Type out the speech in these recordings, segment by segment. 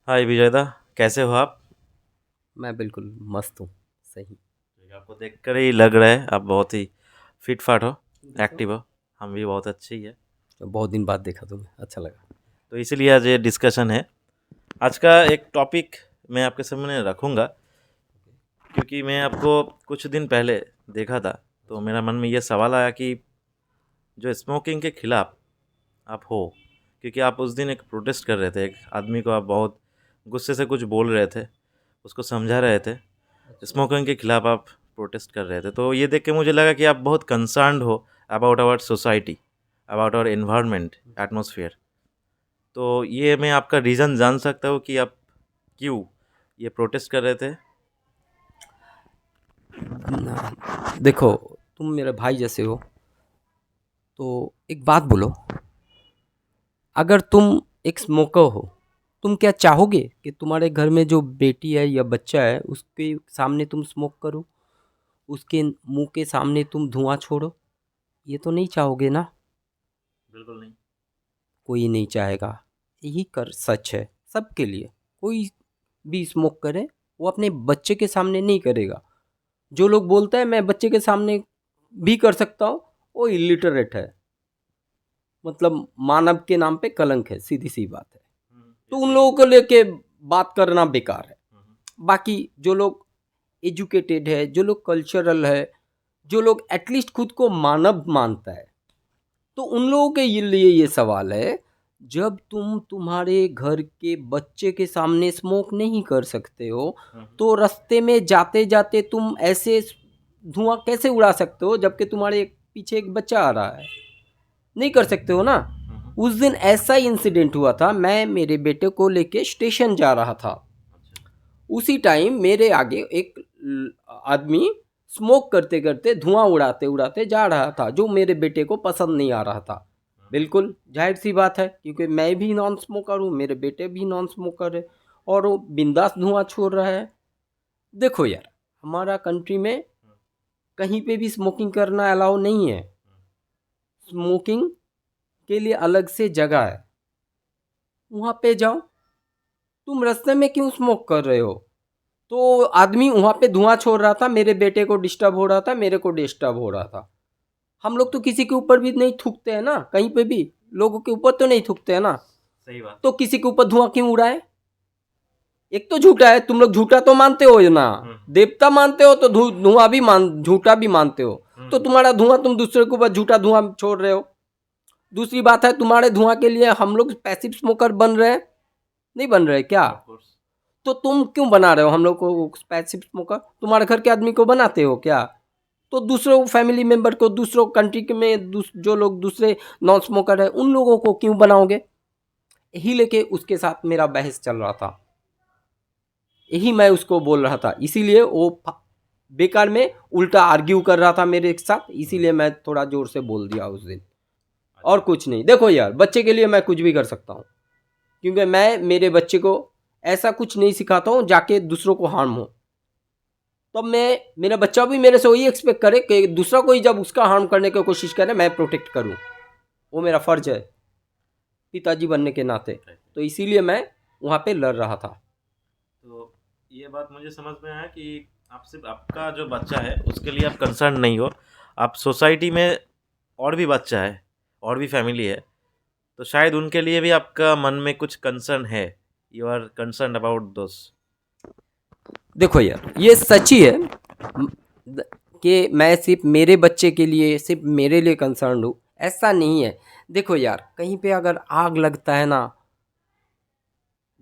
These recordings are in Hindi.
हाय विजयदा, कैसे हो आप? मैं बिल्कुल मस्त हूँ। सही। आपको देखकर ही लग रहा है आप बहुत ही फिट फाट हो, देखो, एक्टिव हो। हम भी बहुत अच्छे ही है। बहुत दिन बाद देखा तुम्हें, अच्छा लगा। तो इसीलिए आज ये डिस्कशन है। आज का एक टॉपिक मैं आपके सामने रखूँगा, क्योंकि मैं आपको कुछ दिन पहले देखा था। तो मेरा मन में ये सवाल आया कि जो स्मोकिंग के खिलाफ आप हो, क्योंकि आप उस दिन एक प्रोटेस्ट कर रहे थे, एक आदमी को आप बहुत गुस्से से कुछ बोल रहे थे, उसको समझा रहे थे। अच्छा। स्मोकिंग के खिलाफ आप प्रोटेस्ट कर रहे थे, तो ये देख के मुझे लगा कि आप बहुत कंसर्न्ड हो about our society, about our environment, atmosphere. तो ये मैं आपका रीज़न जान सकता हूँ कि आप क्यों ये प्रोटेस्ट कर रहे थे? देखो, तुम मेरे भाई जैसे हो, तो एक बात बोलो। अगर तुम एक स्मोकर हो, तुम क्या चाहोगे कि तुम्हारे घर में जो बेटी है या बच्चा है उसके सामने तुम स्मोक करो, उसके मुंह के सामने तुम धुआं छोड़ो? ये तो नहीं चाहोगे ना। बिल्कुल नहीं। कोई नहीं चाहेगा। यही कर सच है सबके लिए। कोई भी स्मोक करे, वो अपने बच्चे के सामने नहीं करेगा। जो लोग बोलते हैं मैं बच्चे के सामने भी कर सकता हूँ, वो इलिटरेट है। मतलब मानव के नाम पे कलंक है, सीधी सी बात है। तो ये उन सही है। लोगों को लेके बात करना बेकार है। हम्म, बाकी जो लोग एजुकेटेड है, जो लोग कल्चरल है, जो लोग एटलीस्ट खुद को मानव मानता है, तो उन लोगों के लिए ये सवाल है। जब तुम तुम्हारे घर के बच्चे के सामने स्मोक नहीं कर सकते हो, हम्म, तो रास्ते में जाते जाते तुम ऐसे धुआं कैसे उड़ा सकते हो जबकि तुम्हारे पीछे एक बच्चा आ रहा है? नहीं कर सकते हो ना। हम्म। उस दिन ऐसा इंसिडेंट हुआ था, मैं मेरे बेटे को लेके स्टेशन जा रहा था। अच्छा। उसी टाइम मेरे आगे एक आदमी स्मोक करते करते धुआं उड़ाते उड़ाते जा रहा था, जो मेरे बेटे को पसंद नहीं आ रहा था। हम्म, बिल्कुल जाहिर सी बात है, क्योंकि मैं भी नॉन स्मोकर हूँ, मेरे बेटे भी नॉन स्मोकर है, और वो बिंदास धुआं छोड़ रहा है। देखो यार, हमारा कंट्री में कहीं पे भी स्मोकिंग करना अलाउ नहीं है। स्मोकिंग के लिए अलग से जगह है, वहाँ पे जाओ। तुम रास्ते में क्यों स्मोक कर रहे हो? तो आदमी वहाँ पे धुआं छोड़ रहा था, मेरे बेटे को डिस्टर्ब हो रहा था, मेरे को डिस्टर्ब हो रहा था। हम लोग तो किसी के ऊपर भी नहीं थूकते हैं ना, कहीं पे भी लोगों के ऊपर तो नहीं थूकते हैं ना। सही बात। तो किसी के ऊपर धुआं क्यों उड़ाए? एक तो झूठा है, तुम लोग झूठा तो मानते हो ना। हम्म, देवता मानते हो तो धुआं भी झूठा भी मानते हो। तो हम्म। तुम्हारा धुआं, तुम दूसरे के ऊपर झूठा धुआं छोड़ रहे हो। दूसरी बात है, तुम्हारे धुआं के लिए हम लोग पैसिव स्मोकर बन रहे हैं, नहीं बन रहे क्या? Of course. तो तुम क्यों बना रहे हो हम लोग को पैसिव स्मोकर? तुम्हारे घर के आदमी को बनाते हो क्या? तो दूसरों फैमिली मेंबर को, दूसरों कंट्री के में जो लोग दूसरे नॉन स्मोकर है, उन लोगों को क्यों बनाओगे? यही लेके उसके साथ मेरा बहस चल रहा था, यही मैं उसको बोल रहा था, इसीलिए वो बेकार में उल्टा आर्ग्यू कर रहा था मेरे साथ, इसीलिए मैं थोड़ा जोर से बोल दिया उस दिन। और अच्छा। कुछ नहीं। देखो यार, बच्चे के लिए मैं कुछ भी कर सकता हूँ, क्योंकि मैं मेरे बच्चे को ऐसा कुछ नहीं सिखाता हूँ जाके दूसरों को हार्म हो। तब मैं, मेरा बच्चा भी मेरे से वही एक्सपेक्ट करे कि दूसरा कोई जब उसका हार्म करने की कोशिश करे, मैं प्रोटेक्ट करूँ। वो मेरा फर्ज है पिताजी बनने के नाते। राइट। तो इसीलिए मैं वहाँ पे लड़ रहा था। तो ये बात मुझे समझ में आया कि आप सिर्फ आपका जो बच्चा है उसके लिए आप कंसर्न नहीं हो। आप सोसाइटी में और भी बच्चा है, और भी फैमिली है, तो शायद उनके लिए भी आपका मन में कुछ कंसर्न है। You are concern about those. देखो यार, ये सच ही है कि मैं सिर्फ मेरे बच्चे के लिए, सिर्फ मेरे लिए कंसर्न हूँ, ऐसा नहीं है। देखो यार, कहीं पे अगर आग लगता है ना,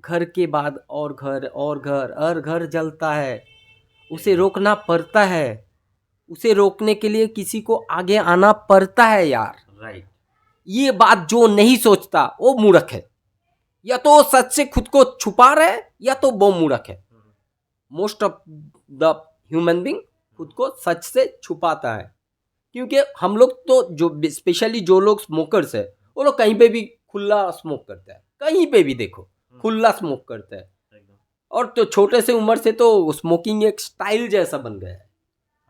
घर के बाद और घर और घर और घर जलता है, उसे एकदम। रोकना पड़ता है। उसे रोकने के लिए किसी को आगे आना पड़ता है यार। राइट। ये बात जो नहीं सोचता वो मूर्ख है। या तो वो सच से खुद को छुपा रहा है, या तो वो मूर्ख है। Most of the human being खुद को सच से छुपाता है। क्योंकि हम लोग तो, जो स्पेशली जो लोग स्मोकर्स है, वो लोग कहीं पे भी खुला स्मोक करता है, कहीं पे भी देखो खुला स्मोक करता है। एकदम। और तो छोटे से उम्र से तो स्मोकिंग एक स्टाइल जैसा बन गया है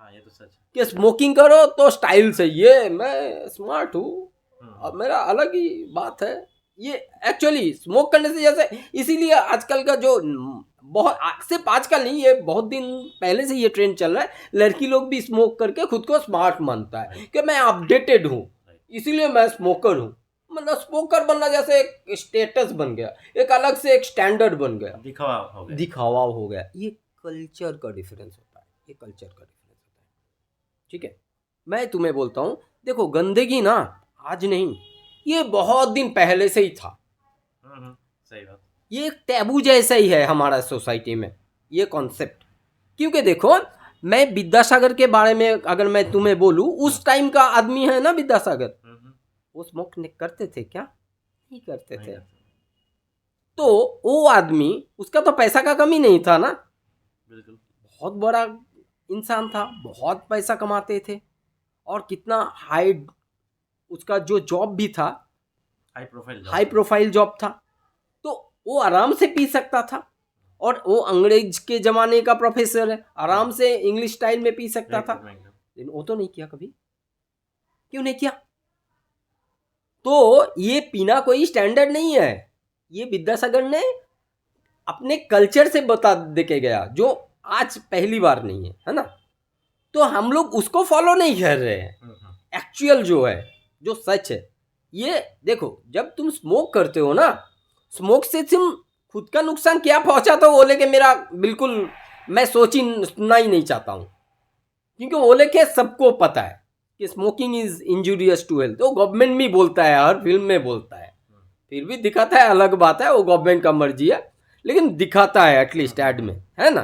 हाँ, ये तो सच है। कि स्मोकिंग करो तो स्टाइल से, ये मैं स्मार्ट हूँ, हम्म, अब मेरा अलग ही बात है। ये एक्चुअली स्मोक करने से जैसे, इसीलिए आजकल का जो बहुत सिर्फ आजकल नहीं, ये बहुत दिन पहले से ये ट्रेंड चल रहा है, लड़की लोग भी स्मोक करके खुद को स्मार्ट मानता है कि मैं अपडेटेड हूँ, इसीलिए मैं स्मोकर हूँ। मतलब स्मोकर बनना जैसे एक स्टेटस बन गया, एक अलग से एक स्टैंडर्ड बन गया, दिखावा हो गया। दिखावा हो गया। ये कल्चर का डिफरेंस होता है, ये कल्चर का डिफरेंस होता है। ठीक है, मैं तुम्हें बोलता हूँ, देखो गंदगी ना आज नहीं, ये बहुत दिन पहले से ही था। सही बात। ये एक टैबू जैसा ही है हमारा सोसाइटी में ये कॉन्सेप्ट। क्योंकि देखो, मैं विद्यासागर के बारे में अगर मैं तुम्हें बोलूँ, उस टाइम का आदमी है ना विद्यासागर, वो स्मोक करते थे क्या? नहीं करते थे। तो वो आदमी, उसका तो पैसा का कमी नहीं था ना, बिल्कुल। बहुत बड़ा इंसान था, बहुत पैसा कमाते थे, और कितना हाई उसका जो जॉब भी था, हाई प्रोफाइल जॉब था। तो वो आराम से पी सकता था, और वो अंग्रेज के जमाने का प्रोफेसर है, आराम से इंग्लिश स्टाइल में पी सकता था, लेकिन वो तो नहीं किया कभी। क्यों नहीं किया? तो ये पीना कोई स्टैंडर्ड नहीं है, ये विद्यासागर ने अपने कल्चर से बता दे के गया, जो आज पहली बार नहीं है ना। तो हम लोग उसको फॉलो नहीं कर रहे हैं। एक्चुअल जो है, जो सच है, ये देखो, जब तुम स्मोक करते हो ना, स्मोक से तुम खुद का नुकसान क्या पहुंचाते हो वो लेके मेरा बिल्कुल, मैं सुनना ही नहीं चाहता हूँ। क्योंकि वो लेके सबको पता है कि smoking is injurious to health, वो गवर्नमेंट भी बोलता है, हर फिल्म में बोलता है, फिर भी दिखाता है, अलग बात है, वो गवर्नमेंट का मर्जी है, लेकिन दिखाता है एटलीस्ट ऐड में, है ना।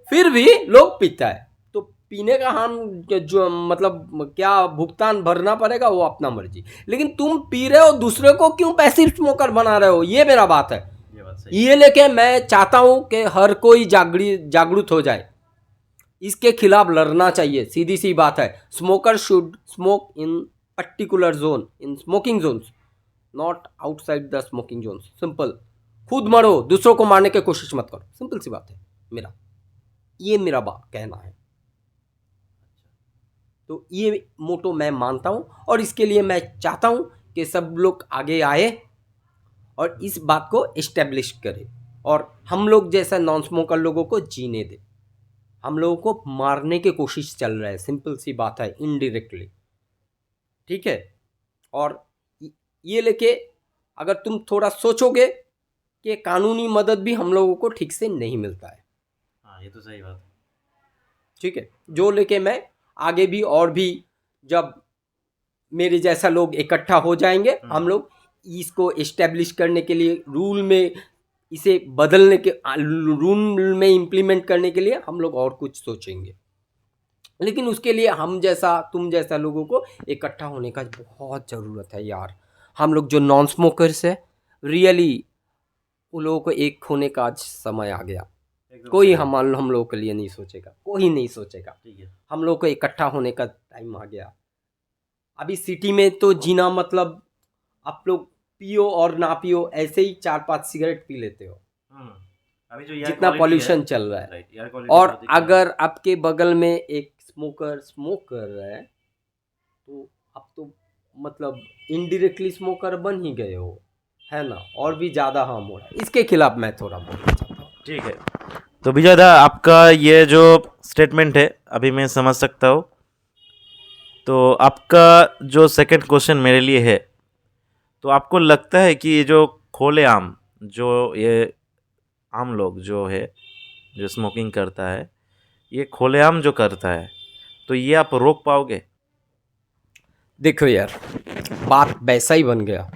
फिर भी लोग पीता है, तो पीने का हम जो मतलब क्या भुगतान भरना पड़ेगा वो अपना मर्जी। लेकिन तुम पी रहे हो, दूसरे को क्यों पैसिव स्मोकर बना रहे हो, ये मेरा बात है। ये लेके मैं चाहता हूं कि हर कोई जागरूक हो जाए, इसके खिलाफ लड़ना चाहिए। सीधी सी बात है, smoker should smoke in particular zone, in smoking zones, not outside the smoking zone. Simple, खुद मरो, दूसरों को मारने की कोशिश मत करो, सिंपल सी बात है मेरा, ये मेरा कहना है। तो ये मोटो मैं मानता हूँ, और इसके लिए मैं चाहता हूँ कि सब लोग आगे आए और इस बात को इस्टेब्लिश करें, और हम लोग जैसा नॉन स्मोकर लोगों को जीने दे। हम लोगों को मारने की कोशिश चल रहा है, सिंपल सी बात है, इनडायरेक्टली। ठीक है, और ये लेके अगर तुम थोड़ा सोचोगे कि कानूनी मदद भी हम लोगों को ठीक से नहीं मिलता है। हाँ, ये तो सही बात है। ठीक है, जो लेके मैं आगे भी, और भी जब मेरे जैसा लोग इकट्ठा हो जाएंगे, हम लोग इसको इस्टेब्लिश करने के लिए, रूल में इसे बदलने के, रूल में इम्प्लीमेंट करने के लिए हम लोग और कुछ सोचेंगे। लेकिन उसके लिए हम जैसा, तुम जैसा लोगों को इकट्ठा होने का बहुत ज़रूरत है यार। हम लोग जो नॉन स्मोकर्स है, रियली उन लोगों को एक होने का आज समय आ गया। कोई हम लोगों के लिए नहीं सोचेगा, कोई नहीं सोचेगा। हम लोग को इकट्ठा होने का टाइम आ गया। अभी सिटी में तो जीना मतलब, आप लोग पियो और ना पियो, ऐसे ही 4-5 सिगरेट पी लेते हो, अभी जो जितना पॉल्यूशन चल रहा है। और अगर आपके बगल में एक स्मोकर स्मोक कर रहा है, तो आप तो मतलब इनडायरेक्टली स्मोकर बन ही गए हो, है ना, और भी ज़्यादा हार्म हो रहा है। इसके खिलाफ मैं थोड़ा बोलना चाहता हूँ। ठीक है, तो विजय दा, आपका ये जो स्टेटमेंट है अभी मैं समझ सकता हूँ। तो आपका जो सेकंड क्वेश्चन मेरे लिए है, तो आपको लगता है कि ये जो खुलेआम, जो ये आम लोग जो है, जो स्मोकिंग करता है, ये खुलेआम जो करता है, तो ये आप रोक पाओगे? देखो यार, बात वैसा ही बन गया।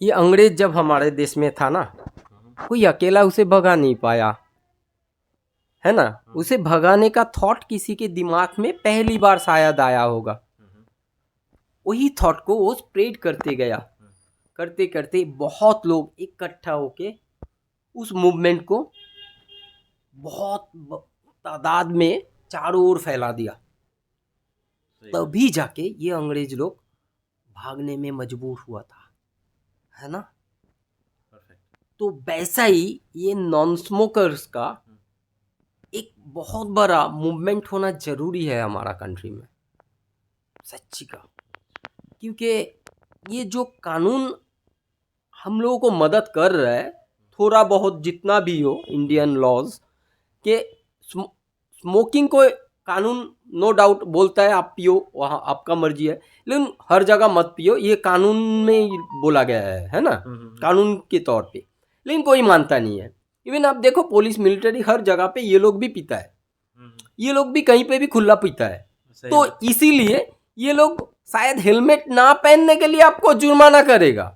ये अंग्रेज जब हमारे देश में था ना, कोई अकेला उसे भगा नहीं पाया, है ना। उसे भगाने का थॉट किसी के दिमाग में पहली बार शायद आया होगा। वही थॉट को वो स्प्रेड करते गया, करते करते बहुत लोग इकट्ठा होके उस मूवमेंट को बहुत तादाद में चारों ओर फैला दिया। तभी जाके ये अंग्रेज लोग भागने में मजबूर हुआ था, है ना। तो वैसा ही ये नॉन स्मोकर्स का एक बहुत बड़ा मूवमेंट होना जरूरी है हमारा कंट्री में, सच्ची का। क्योंकि ये जो कानून हम लोगों को मदद कर रहा है, थोड़ा बहुत जितना भी हो इंडियन लॉज के, स्मोकिंग को कानून नो डाउट बोलता है आप पियो, वहाँ आपका मर्जी है, लेकिन हर जगह मत पियो, ये कानून में ही बोला गया है ना, कानून के तौर पे, लेकिन कोई मानता नहीं है। इवन आप देखो पुलिस मिलिट्री हर जगह पे ये लोग भी पीता है, ये लोग भी कहीं पे भी खुला पीता है। तो इसीलिए ये लोग शायद हेलमेट ना पहनने के लिए आपको जुर्माना करेगा,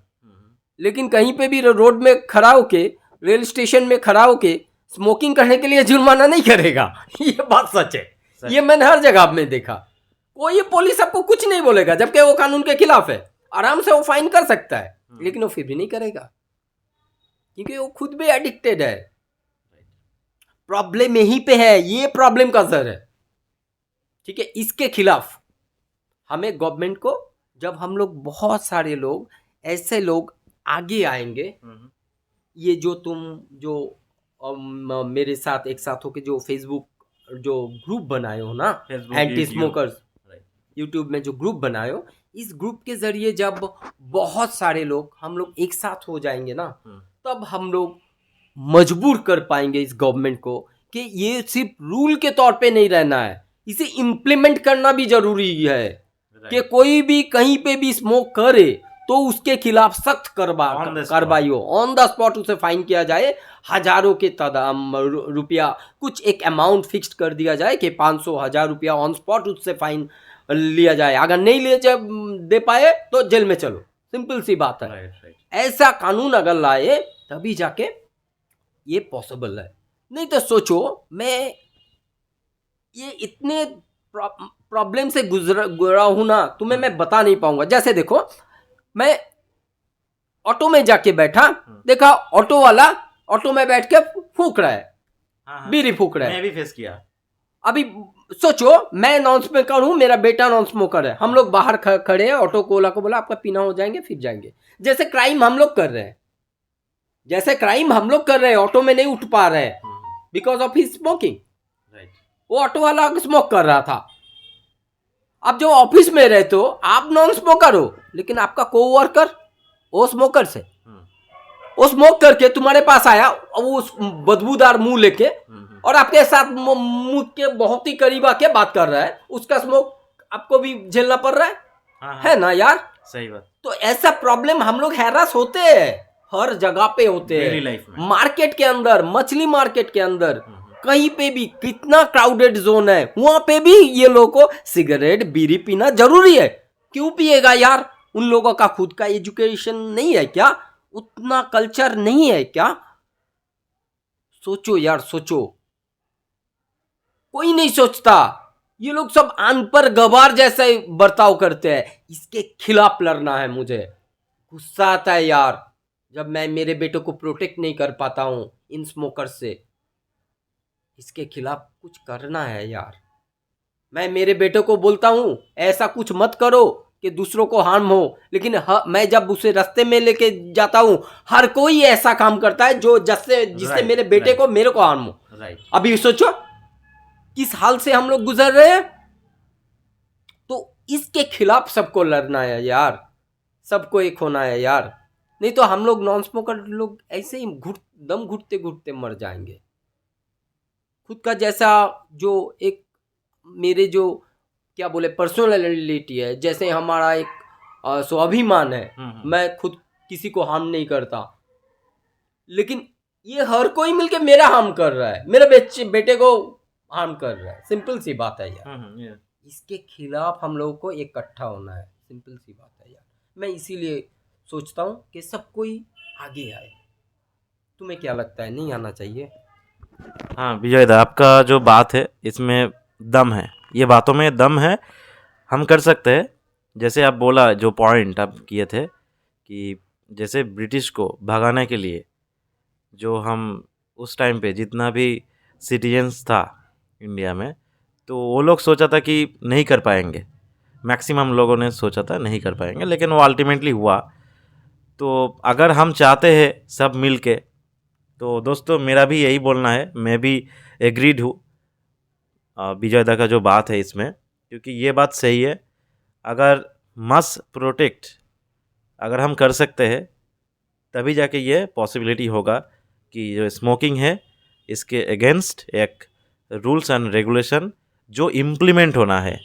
लेकिन कहीं पे भी रोड में खड़ा होके, रेल स्टेशन में खड़ा होके स्मोकिंग करने के लिए जुर्माना नहीं करेगा। ये बात सच है, ये मैंने हर जगह में देखा। कोई पुलिस आपको कुछ नहीं बोलेगा, जबकि वो कानून के खिलाफ है, आराम से वो फाइन कर सकता है, लेकिन वो फिर भी नहीं करेगा, क्योंकि वो खुद भी एडिक्टेड है। प्रॉब्लम यहीं पे है, ये प्रॉब्लम का जर है, ठीक है। इसके खिलाफ हमें गवर्नमेंट को, जब हम लोग बहुत सारे लोग ऐसे लोग आगे आएंगे, ये जो तुम जो मेरे साथ एक साथ होके जो फेसबुक जो ग्रुप बनाए हो ना, एंटी स्मोकर्स, यूट्यूब में जो ग्रुप बनाए हो, इस ग्रुप के जरिए जब बहुत सारे लोग हम लोग एक साथ हो जाएंगे ना, तब हम लोग मजबूर कर पाएंगे इस गवर्नमेंट को कि ये सिर्फ रूल के तौर पे नहीं रहना है, इसे इम्प्लीमेंट करना भी जरूरी है कि कोई भी कहीं पे भी स्मोक करे तो उसके खिलाफ सख्त कार्रवाई हो, ऑन द स्पॉट उसे फाइन किया जाए, हजारों के रुपया, कुछ एक अमाउंट फिक्स्ड कर दिया जाए कि 500-1000 रुपया ऑन स्पॉट उससे फाइन लिया जाए, अगर नहीं ले दे पाए तो जेल में चलो, सिंपल सी बात है। ऐसा कानून अगर लाए तभी जाके ये पॉसिबल है, नहीं तो सोचो मैं ये इतने प्रॉब्लम से गुजरा हूं ना, तुम्हें मैं बता नहीं पाऊंगा। जैसे देखो मैं ऑटो में जाके बैठा, देखा ऑटो वाला ऑटो में बैठ के फूक रहा है, बीड़ी फूक रहा है, मैं भी फेस किया। अभी सोचो मैं नॉन स्मोकर हूं, मेरा बेटा नॉन स्मोकर है, हम लोग बाहर खड़े हैं, ऑटो को ओला को बोला आपका पीना हो जाएंगे फिर जाएंगे। जैसे क्राइम हम लोग कर रहे हैं, जैसे क्राइम हम लोग कर रहे हैं, ऑटो में नहीं उठ पा रहे हैं बिकॉज ऑफ हिज स्मोकिंग। वो ऑटो वाला स्मोक कर रहा था, अब जो ऑफिस में रहते हो आप नॉन स्मोकर हो, लेकिन आपका कोवर्कर वो स्मोकर से, वो स्मोक करके तुम्हारे पास आया और वो बदबूदार मुंह लेके और आपके साथ मुंह के बहुत ही करीब आके बात कर रहा है, उसका स्मोक आपको भी झेलना पड़ रहा है, है ना यार? सही बात। तो ऐसा प्रॉब्लम हम लोग हैरास होते हैं, हर जगह पे होते हैं, मार्केट के अंदर, मछली मार्केट के अंदर, कहीं पे भी कितना क्राउडेड जोन है, वहां पे भी ये लोगों को सिगरेट बीड़ी पीना जरूरी है। क्यों पिएगा यार? उन लोगों का खुद का एजुकेशन नहीं है क्या? उतना कल्चर नहीं है क्या? सोचो यार, सोचो, कोई नहीं सोचता। ये लोग सब अनपढ़ गवार जैसा बर्ताव करते हैं। इसके खिलाफ लड़ना है मुझे। गुस्सा आता है यार जब मैं मेरे बेटे को प्रोटेक्ट नहीं कर पाता हूं इन स्मोकर से। इसके खिलाफ कुछ करना है यार। मैं मेरे बेटे को बोलता हूं ऐसा कुछ मत करो कि दूसरों को हार्म हो, लेकिन मैं जब उसे रास्ते में लेके जाता हूं हर कोई ऐसा काम करता है जो जिससे मेरे बेटे को, मेरे को हार्म हो। अभी सोचो किस हाल से हम लोग गुजर रहे हैं। तो इसके खिलाफ सबको लड़ना है यार, सबको एक होना है यार, नहीं तो हम लोग नॉन स्मोकर लोग ऐसे ही दम घुटते घुटते मर जाएंगे। खुद का जैसा जो एक मेरे जो क्या बोले पर्सनालिटी है, जैसे हमारा एक स्वाभिमान है, मैं खुद किसी को हार्म नहीं करता, लेकिन ये हर कोई मिलके मेरा हार्म कर रहा है, मेरे बेटे को हार्म कर रहा है। सिंपल सी बात है यार। इसके खिलाफ हम लोगों को इकट्ठा होना है, सिंपल सी बात है यार। मैं इसीलिए सोचता हूँ कि सब कोई आगे आए। तुम्हें क्या लगता है, नहीं आना चाहिए? हाँ विजय दा, आपका जो बात है इसमें दम है, ये बातों में दम है, हम कर सकते हैं। जैसे आप बोला, जो पॉइंट आप किए थे कि जैसे ब्रिटिश को भगाने के लिए जो हम उस टाइम पे जितना भी सिटीजन्स था इंडिया में, तो वो लोग सोचा था कि नहीं कर पाएंगे, मैक्सिमम लोगों ने सोचा था नहीं कर पाएंगे, लेकिन वो अल्टीमेटली हुआ। तो अगर हम चाहते हैं सब मिल के, तो दोस्तों मेरा भी यही बोलना है, मैं भी एग्रीड हूँ विजय दा का जो बात है इसमें, क्योंकि ये बात सही है। अगर मस्ट प्रोटेक्ट अगर हम कर सकते हैं तभी जाके ये पॉसिबिलिटी होगा कि जो स्मोकिंग है इसके अगेंस्ट एक रूल्स एंड रेगुलेशन जो इम्प्लीमेंट होना है।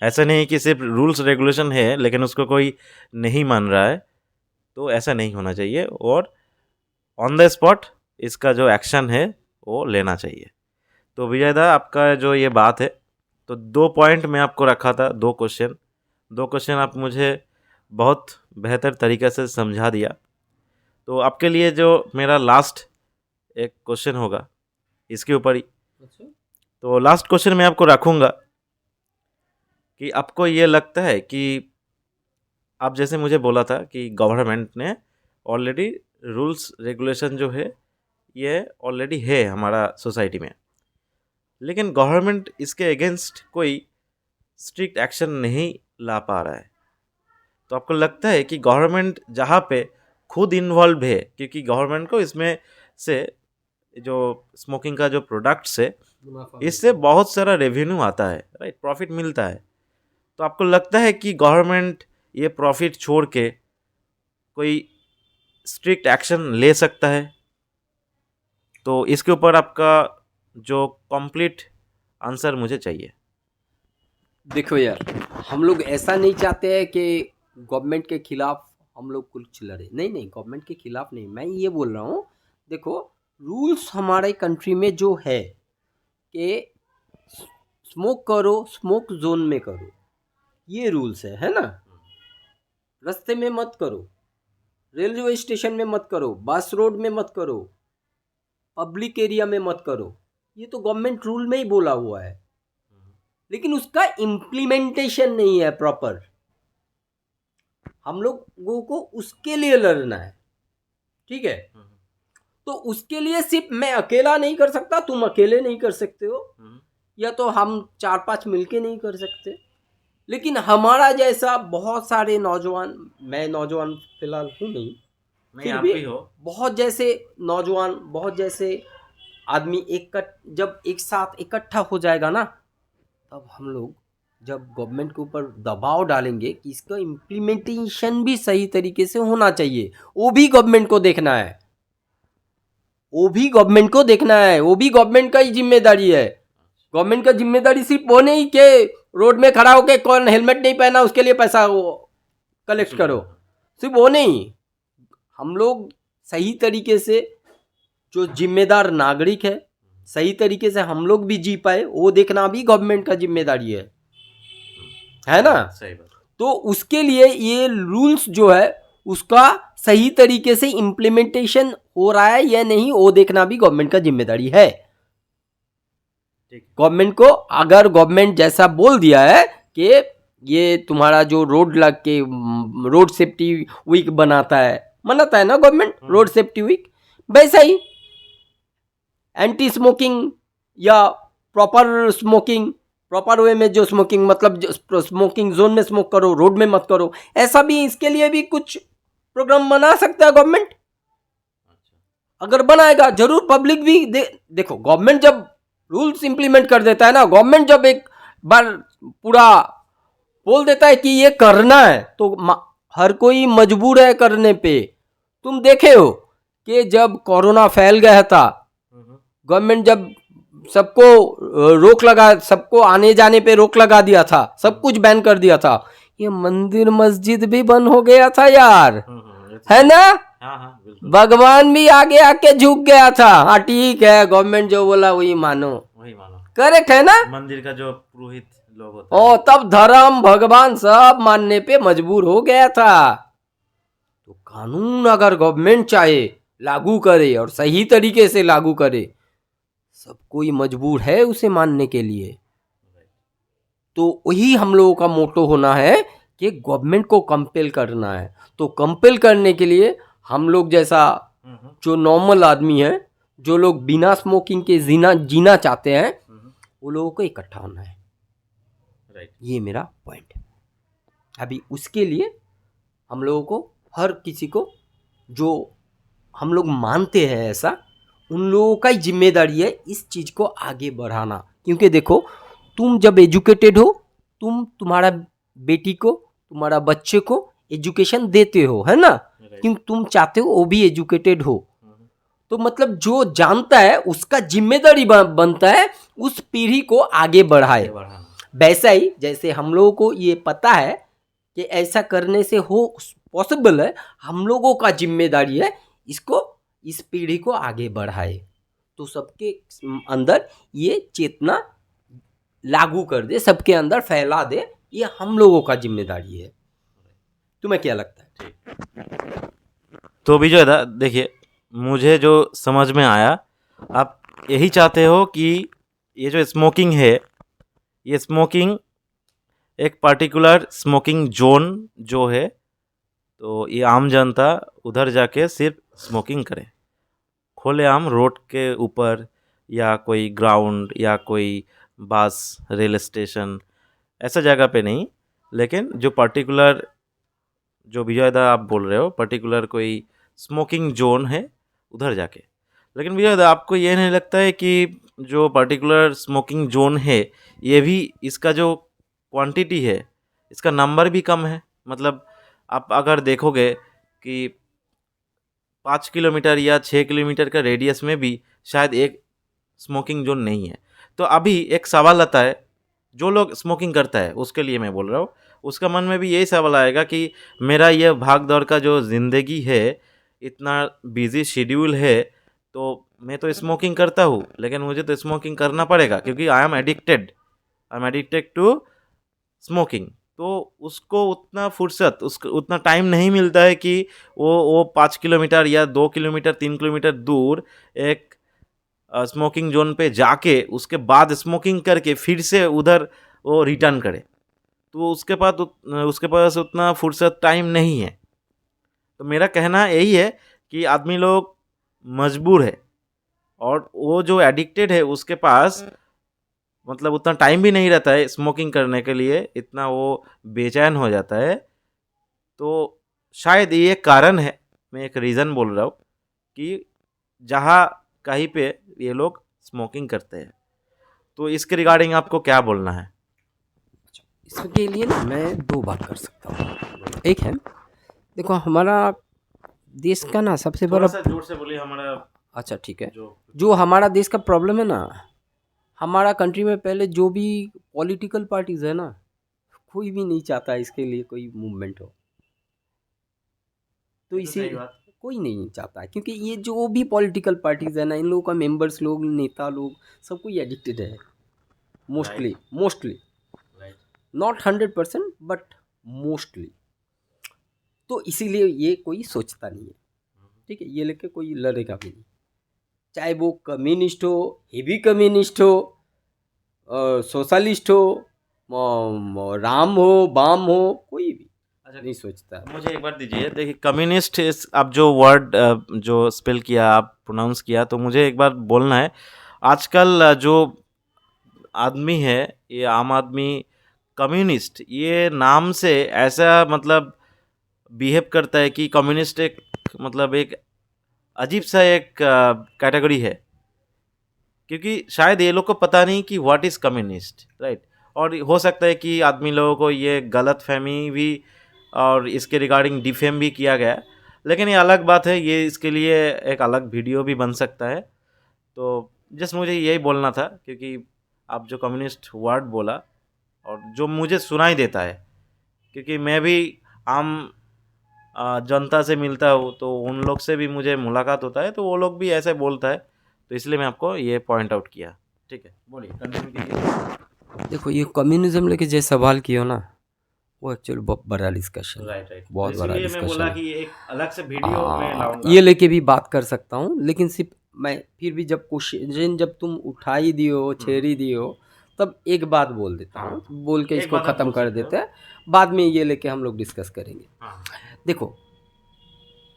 ऐसा नहीं कि सिर्फ रूल्स रेगुलेशन है लेकिन उसको कोई नहीं मान रहा है, तो ऐसा नहीं होना चाहिए और ऑन द स्पॉट इसका जो एक्शन है वो लेना चाहिए। तो विजय दा, आपका जो ये बात है, तो 2 पॉइंट मैं आपको रखा था, 2 क्वेश्चन आप मुझे बहुत बेहतर तरीके से समझा दिया। तो आपके लिए जो मेरा लास्ट एक क्वेश्चन होगा इसके ऊपर ही, तो लास्ट क्वेश्चन मैं आपको रखूँगा कि आपको ये लगता है कि आप जैसे मुझे बोला था कि गवर्नमेंट ने ऑलरेडी रूल्स रेगुलेशन जो है ये ऑलरेडी है हमारा सोसाइटी में, लेकिन गवर्नमेंट इसके अगेंस्ट कोई स्ट्रिक्ट एक्शन नहीं ला पा रहा है। तो आपको लगता है कि गवर्नमेंट जहाँ पे खुद इन्वॉल्व है, क्योंकि गवर्नमेंट को इसमें से जो स्मोकिंग का जो प्रोडक्ट्स है इससे बहुत सारा रेवेन्यू आता है, राइट, प्रॉफिट मिलता है। तो आपको लगता है कि गवर्नमेंट ये प्रॉफिट छोड़ के कोई स्ट्रिक्ट एक्शन ले सकता है? तो इसके ऊपर आपका जो कंप्लीट आंसर मुझे चाहिए। देखो यार, हम लोग ऐसा नहीं चाहते हैं कि गवर्नमेंट के खिलाफ हम लोग कुछ लड़े, नहीं नहीं, गवर्नमेंट के खिलाफ नहीं, मैं ये बोल रहा हूँ, देखो रूल्स हमारे कंट्री में जो है कि स्मोक करो, स्मोक जोन में करो, ये रूल्स है ना। रास्ते में मत करो, रेलवे स्टेशन में मत करो, बस रोड में मत करो, पब्लिक एरिया में मत करो, ये तो गवर्नमेंट रूल में ही बोला हुआ है, लेकिन उसका इम्प्लीमेंटेशन नहीं है प्रॉपर। हम लोगों को उसके लिए लड़ना है, ठीक है। तो उसके लिए सिर्फ मैं अकेला नहीं कर सकता, तुम अकेले नहीं कर सकते हो, या तो हम 4-5 मिलके नहीं कर सकते, लेकिन हमारा जैसा बहुत सारे नौजवान, मैं नौजवान फिलहाल हूँ नहीं, फिर भी बहुत जैसे नौजवान, बहुत जैसे आदमी जब एक साथ इकट्ठा हो जाएगा ना, तब हम लोग जब गवर्नमेंट के ऊपर दबाव डालेंगे कि इसका इम्प्लीमेंटेशन भी सही तरीके से होना चाहिए, वो भी गवर्नमेंट को देखना है, वो भी गवर्नमेंट को देखना है, वो भी गवर्नमेंट का ही जिम्मेदारी है। गवर्नमेंट का जिम्मेदारी सिर्फ वो नहीं कि रोड में खड़ा होकर कौन हेलमेट नहीं पहना उसके लिए पैसा कलेक्ट करो, सिर्फ वो नहीं, हम लोग सही तरीके से जो जिम्मेदार नागरिक है, सही तरीके से हम लोग भी जी पाए, वो देखना भी गवर्नमेंट का जिम्मेदारी है ना। सही बात। तो उसके लिए ये रूल्स जो है उसका सही तरीके से इम्प्लीमेंटेशन हो रहा है या नहीं, वो देखना भी गवर्नमेंट का जिम्मेदारी है। गवर्नमेंट को, अगर गवर्नमेंट जैसा बोल दिया है कि ये तुम्हारा जो रोड लग के रोड सेफ्टी वीक बनाता है ना गवर्नमेंट, रोड सेफ्टी वीक, वैसा ही एंटी स्मोकिंग या प्रॉपर स्मोकिंग, प्रॉपर वे में जो स्मोकिंग, मतलब स्मोकिंग जोन में स्मोक करो, रोड में मत करो, ऐसा भी इसके लिए भी कुछ प्रोग्राम बना सकता है गवर्नमेंट। अगर बनाएगा जरूर पब्लिक भी देखो, गवर्नमेंट जब रूल्स इंप्लीमेंट कर देता है ना, गवर्नमेंट जब एक बार पूरा बोल देता है कि ये करना है, तो हर कोई मजबूर है करने पे। तुम देखे हो कि जब कोरोना फैल गया था, गवर्नमेंट जब सबको रोक लगा, सबको आने जाने पे रोक लगा दिया था, सब कुछ बैन कर दिया था, ये मंदिर मस्जिद भी बंद हो गया था यार, है ना। भगवान भी आगे आके झुक गया था। हाँ ठीक है, गवर्नमेंट जो बोला वही मानो, करेक्ट है ना। मंदिर का जो पुरोहित लोग होते हैं, ओ तब धर्म भगवान सब मानने पे मजबूर हो गया था। तो कानून अगर गवर्नमेंट चाहे लागू करे और सही तरीके से लागू करे, सब कोई मजबूर है उसे मानने के लिए। तो वही हम लोगों का मोटो होना है कि गवर्नमेंट को कंपेल करना है। तो कंपेल करने के लिए हम लोग जैसा जो नॉर्मल आदमी है, जो लोग बिना स्मोकिंग के जीना चाहते हैं, वो लोगों को इकट्ठा होना है। ये मेरा पॉइंट है। अभी उसके लिए हम लोगों को, हर किसी को जो हम लोग मानते हैं ऐसा, उन लोगों का ही जिम्मेदारी है इस चीज़ को आगे बढ़ाना। क्योंकि देखो, तुम जब एजुकेटेड हो, तुम्हारा बेटी को, तुम्हारा बच्चे को एजुकेशन देते हो, है ना, Right. क्योंकि तुम चाहते हो वो भी एजुकेटेड हो। तो मतलब जो जानता है उसका जिम्मेदारी बनता है उस पीढ़ी को आगे बढ़ाए। वैसा ही जैसे हम लोगों को ये पता है कि ऐसा करने से हो पॉसिबल है, हम लोगों का जिम्मेदारी है इसको, इस पीढ़ी को आगे बढ़ाए, तो सबके अंदर ये चेतना लागू कर दे, सबके अंदर फैला दे, ये हम लोगों का जिम्मेदारी है। तुम्हें क्या लगता है? तो विजय दा देखिए, मुझे जो समझ में आया, आप यही चाहते हो कि ये जो स्मोकिंग है, ये स्मोकिंग एक पर्टिकुलर स्मोकिंग जोन जो है, तो ये आम जनता उधर जाके सिर्फ स्मोकिंग करे, खुलेआम रोड के ऊपर या कोई ग्राउंड या कोई बस रेल स्टेशन ऐसा जगह पे नहीं, लेकिन जो पर्टिकुलर जो विजयदा आप बोल रहे हो पर्टिकुलर कोई स्मोकिंग जोन है उधर जाके। लेकिन विजयदा आपको ये नहीं लगता है कि जो पर्टिकुलर स्मोकिंग जोन है ये भी इसका जो क्वांटिटी है इसका नंबर भी कम है? मतलब आप अगर देखोगे कि 5 किलोमीटर या 6 किलोमीटर का रेडियस में भी शायद एक स्मोकिंग जोन नहीं है। तो अभी एक सवाल आता है, जो लोग स्मोकिंग करता है उसके लिए मैं बोल रहा हूँ, उसका मन में भी यही सवाल आएगा कि मेरा ये भाग दौड़ का जो ज़िंदगी है, इतना बिजी शेड्यूल है, तो मैं तो स्मोकिंग करता हूँ, लेकिन मुझे तो स्मोकिंग करना पड़ेगा क्योंकि I am addicted to smoking. तो उसको उतना फुर्सत, उसको उतना टाइम नहीं मिलता है कि वो 5 किलोमीटर या 2 किलोमीटर 3 किलोमीटर दूर एक स्मोकिंग जोन पे जाके उसके बाद स्मोकिंग करके फिर से उधर वो रिटर्न करे। तो उसके पास उतना फुर्सत टाइम नहीं है। तो मेरा कहना यही है कि आदमी लोग मजबूर है, और वो जो एडिक्टेड है उसके पास मतलब उतना टाइम भी नहीं रहता है स्मोकिंग करने के लिए, इतना वो बेचैन हो जाता है। तो शायद ये कारण है, मैं एक रीज़न बोल रहा हूँ कि जहाँ कहीं पे ये लोग स्मोकिंग करते हैं। तो इसके रिगार्डिंग आपको क्या बोलना है? इसके लिए ना मैं दो बात कर सकता हूँ। एक है, देखो हमारा देश का ना सबसे बड़ा, थोड़ा सा जोर से बोलिए हमारा। अच्छा ठीक है, जो जो हमारा देश का प्रॉब्लम है ना, हमारा कंट्री में पहले जो भी पॉलिटिकल पार्टीज है ना, कोई भी नहीं चाहता इसके लिए कोई मूवमेंट हो। तो ये तो इसी सही बात। कोई नहीं चाहता है, क्योंकि ये जो भी पॉलिटिकल पार्टीज है ना, इन लोगों का मेंबर्स लोग, नेता लोग, सब कोई एडिक्टेड है mostly, right. Not 100% but mostly. तो इसीलिए ये कोई सोचता नहीं है, ठीक है, ये लेके कोई लड़ेगा भी नहीं, चाहे वो कम्युनिस्ट हो, हेवी कम्युनिस्ट हो, सोशलिस्ट हो, राम हो, बाम हो, कोई भी अच्छा, नहीं सोचता है। मुझे एक बार दीजिए, देखिए कम्युनिस्ट आप जो वर्ड जो स्पेल किया, आप प्रोनाउंस किया, तो मुझे एक बार बोलना है। आजकल जो आदमी है, ये आम आदमी कम्युनिस्ट ये नाम से ऐसा मतलब बिहेव करता है कि कम्युनिस्ट एक मतलब एक अजीब सा एक कैटेगरी है, क्योंकि शायद ये लोग को पता नहीं कि व्हाट इज़ कम्युनिस्ट, राइट। और हो सकता है कि आदमी लोगों को ये गलत फहमी भी और इसके रिगार्डिंग डिफेम भी किया गया, लेकिन ये अलग बात है, ये इसके लिए एक अलग वीडियो भी बन सकता है। तो जस्ट मुझे यही बोलना था, क्योंकि आप जो कम्युनिस्ट वर्ड बोला और जो मुझे सुनाई देता है, क्योंकि मैं भी आम जनता से मिलता हूँ, तो उन लोग से भी मुझे मुलाकात होता है, तो वो लोग भी ऐसे बोलता है, तो इसलिए मैं आपको ये पॉइंट आउट किया। ठीक है, बोलिए, कंटिन्यू कीजिए। देखो ये कम्युनिज्म लेके जो सवाल किया ना, वो एक्चुअली बहुत बड़ा डिस्कशन है, राइट, राइट। तो बहुत बड़ा इसीलिए मैं बोला डिस्कशन कि है। एक अलग से वीडियो मैं लाऊंगा। ये लेके भी बात कर सकता हूँ, लेकिन सिर्फ मैं फिर भी जब क्वेश्चन जब तुम उठा ही दियो, छेड़ ही दियो, तब एक बात बोल देता हूँ, बोल के एक इसको बात आप ख़त्म बोल कर सकते हो। देते हैं, बाद में ये लेके हम लोग डिस्कस करेंगे। हाँ। देखो,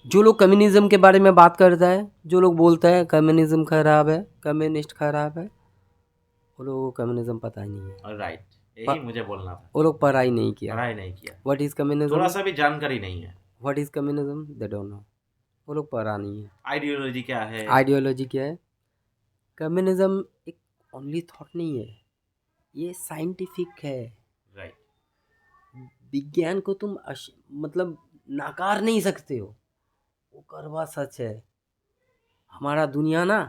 जो लोग कम्युनिज्म के बारे में बात करता है, जो लोग बोलता है कम्युनिज्म खराब है, कम्युनिस्ट खराब है, वो लोगों को कम्युनिज्म पता ही नहीं है। राइट, यही मुझे बोलना था। वो लोग पढ़ाई नहीं किया। पढ़ाई नहीं किया, व्हाट इज़ कम्युनिज्म, थोड़ा सा भी जानकारी नहीं है। What is communism they don't know, वो लोग पढ़ा नहीं है। आइडियोलॉजी क्या है? आइडियोलॉजी क्या है? कम्युनिज्म एक ओनली थॉट नहीं है, ये साइंटिफिक है। राइट। विज्ञान को तुम मतलब नकार नहीं सकते हो, वो करवा सच है। हमारा दुनिया ना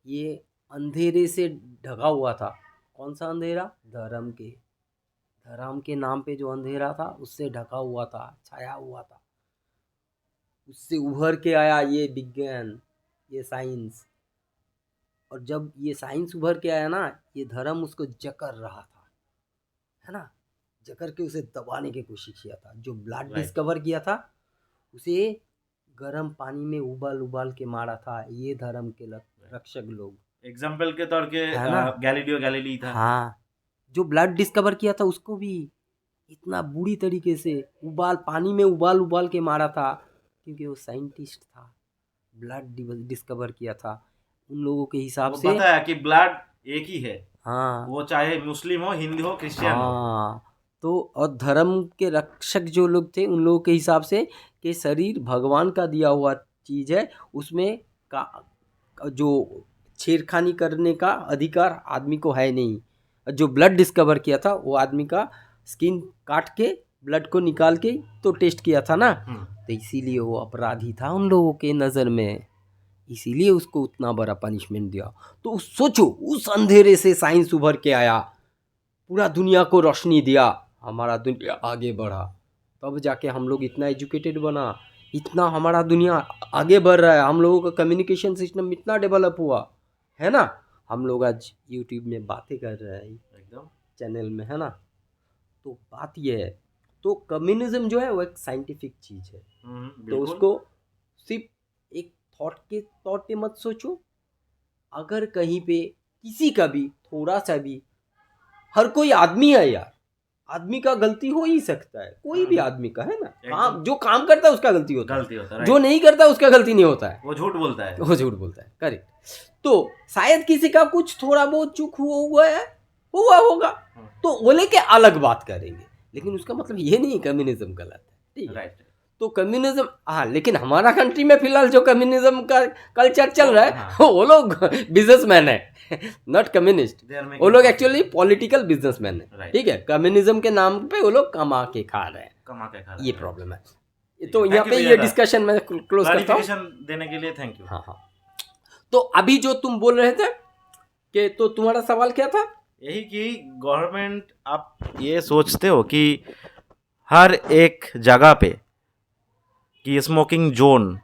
ये अंधेरे से ढका हुआ था। कौन सा अंधेरा? धर्म के नाम पे जो अंधेरा था उससे ढका हुआ था, छाया हुआ था। उससे उभर के आया ये विज्ञान, ये साइंस। और जब ये साइंस उभर के आया ना, ये धर्म उसको जकड़ रहा था, है ना, जकड़ के उसे दबाने की कोशिश किया था। जो ब्लड Right. डिस्कवर किया था उसे गर्म पानी में उबाल उबाल के मारा था ये धर्म के रक्षक लोग। एग्जाम्पल के तौर के है ना? गैलीलियो गैलीली था। हाँ, जो ब्लड डिस्कवर किया था उसको भी इतना बुरी तरीके से पानी में उबाल उबाल के मारा था, क्योंकि वो साइंटिस्ट था, ब्लड डिस्कवर किया था। उन लोगों के हिसाब वो से बताया कि ब्लड एक ही है, हाँ वो चाहे मुस्लिम हो, हिंदू हो, क्रिश्चियन हो। हाँ, तो और धर्म के रक्षक जो लोग थे उन लोगों के हिसाब से कि शरीर भगवान का दिया हुआ चीज़ है, उसमें का जो छेड़खानी करने का अधिकार आदमी को है नहीं। जो ब्लड डिस्कवर किया था वो आदमी का स्किन काट के ब्लड को निकाल के तो टेस्ट किया था ना, तो इसीलिए वो अपराधी था उन लोगों के नज़र में, इसीलिए उसको उतना बड़ा पनिशमेंट दिया। तो सोचो, उस अंधेरे से साइंस उभर के आया, पूरा दुनिया को रोशनी दिया, हमारा दुनिया आगे बढ़ा, तब जाके हम लोग इतना एजुकेटेड बना, इतना हमारा दुनिया आगे बढ़ रहा है, हम लोगों का कम्युनिकेशन सिस्टम इतना डेवलप हुआ है ना। हम लोग आज यूट्यूब में बातें कर रहे हैं एकदम चैनल में, है ना। तो बात यह है, तो कम्युनिज्म जो है वो एक साइंटिफिक चीज़ है, तो उसको सिर्फ एक थॉट के तौर पे मत सोचो। अगर कहीं पे किसी का भी थोड़ा सा भी, हर कोई आदमी है यार, आदमी का गलती हो ही सकता है, कोई भी आदमी का, है ना। काम जो काम करता है उसका गलती होता है, जो नहीं करता उसका गलती नहीं होता है, वो झूठ बोलता है, करेक्ट। तो शायद किसी का कुछ थोड़ा बहुत चूक हुआ होगा, तो बोले के अलग बात करेंगे, लेकिन उसका मतलब ये नहीं कम्युनिज्म गलत है, ठीक है। तो कम्युनिज्म, हाँ, लेकिन हमारा कंट्री में फिलहाल जो कम्युनिज्म का कल्चर चल रहा है वो लोग बिजनेसमैन है, नॉट कम्युनिस्ट, वो लोग एक्चुअली पॉलिटिकल बिजनेसमैन है, ठीक है। कम्युनिज्म के नाम पे वो लोग कमा के खा रहे हैं, ये प्रॉब्लम है। तो यहाँ पे ये डिस्कशन मैं क्लोज करता हूँ देने के लिए, थैंक यू। हाँ, तो अभी जो तुम बोल रहे थे कि, तो तुम्हारा सवाल क्या था? यही कि गवर्नमेंट, आप ये सोचते हो कि हर एक जगह पे कि स्मोकिंग जोन